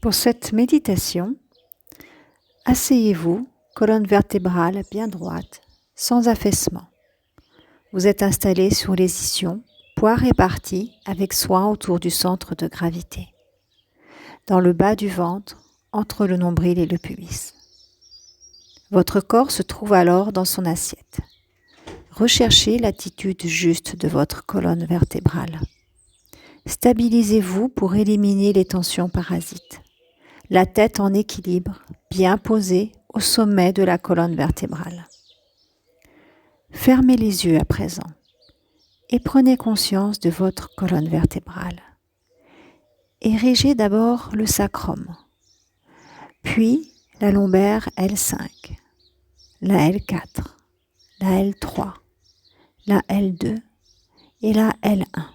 Pour cette méditation, asseyez-vous, colonne vertébrale bien droite, sans affaissement. Vous êtes installé sur les ischions, poids répartis avec soin autour du centre de gravité, dans le bas du ventre, entre le nombril et le pubis. Votre corps se trouve alors dans son assiette. Recherchez l'attitude juste de votre colonne vertébrale. Stabilisez-vous pour éliminer les tensions parasites. La tête en équilibre, bien posée au sommet de la colonne vertébrale. Fermez les yeux à présent et prenez conscience de votre colonne vertébrale. Érigez d'abord le sacrum, puis la lombaire L5, la L4, la L3, la L2 et la L1.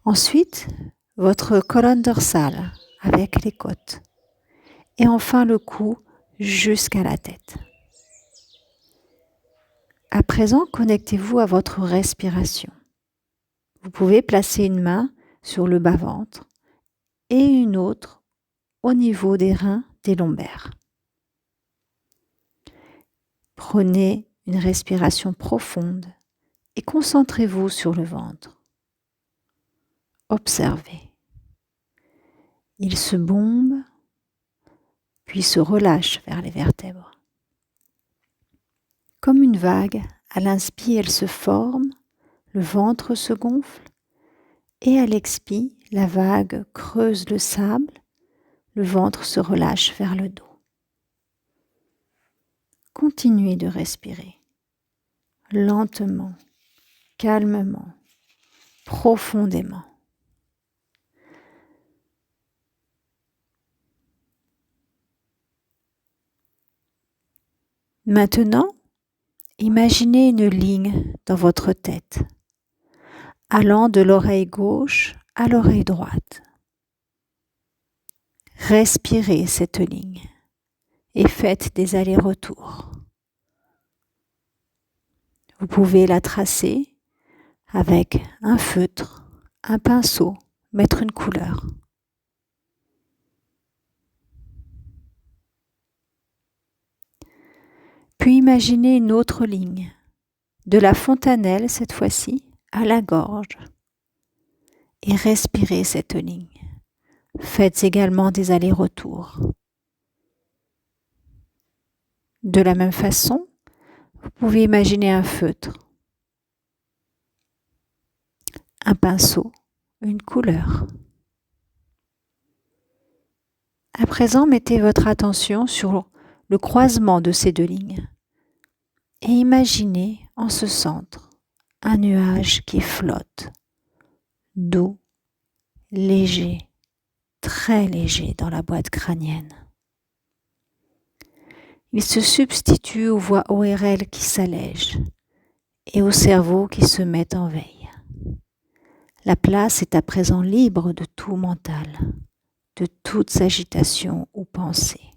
Ensuite, votre colonne dorsale avec les côtes et enfin le cou jusqu'à la tête. À présent, connectez-vous à votre respiration. Vous pouvez placer une main sur le bas-ventre et une autre au niveau des reins des lombaires. Prenez une respiration profonde et concentrez-vous sur le ventre. Observez. Il se bombe, puis se relâche vers les vertèbres. Comme une vague, à l'inspire, elle se forme, le ventre se gonfle, et à l'expire, la vague creuse le sable, le ventre se relâche vers le dos. Continuez de respirer, lentement, calmement, profondément. Maintenant, imaginez une ligne dans votre tête, allant de l'oreille gauche à l'oreille droite. Respirez cette ligne et faites des allers-retours. Vous pouvez la tracer avec un feutre, un pinceau, mettre une couleur. Puis imaginez une autre ligne, de la fontanelle cette fois-ci à la gorge, et respirez cette ligne. Faites également des allers-retours. De la même façon, vous pouvez imaginer un feutre, un pinceau, une couleur. À présent, mettez votre attention sur le croisement de ces deux lignes et imaginez en ce centre un nuage qui flotte, doux, léger, très léger dans la boîte crânienne. Il se substitue aux voies ORL qui s'allègent et au cerveau qui se met en veille. La place est à présent libre de tout mental, de toute agitation ou pensée.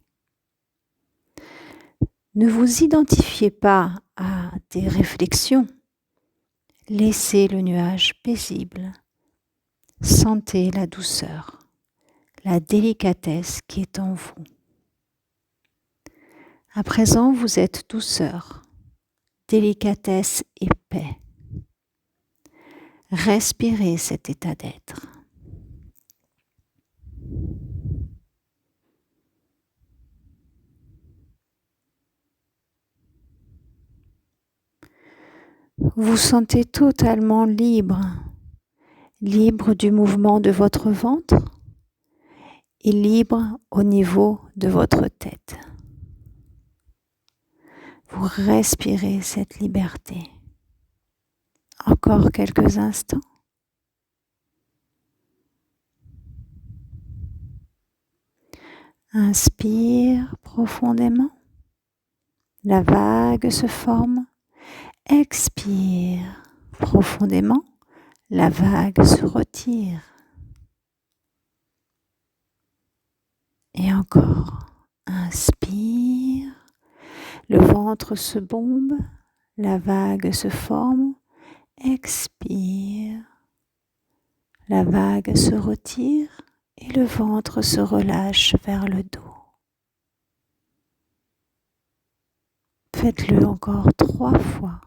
Ne vous identifiez pas à des réflexions. Laissez le nuage paisible. Sentez la douceur, la délicatesse qui est en vous. À présent, vous êtes douceur, délicatesse et paix. Respirez cet état d'être. Vous sentez totalement libre, libre du mouvement de votre ventre et libre au niveau de votre tête. Vous respirez cette liberté. Encore quelques instants. Inspire profondément. La vague se forme. Expire profondément. La vague se retire. Et encore. Inspire. Le ventre se bombe. La vague se forme. Expire. La vague se retire. et le ventre se relâche vers le dos. Faites-le encore 3 fois.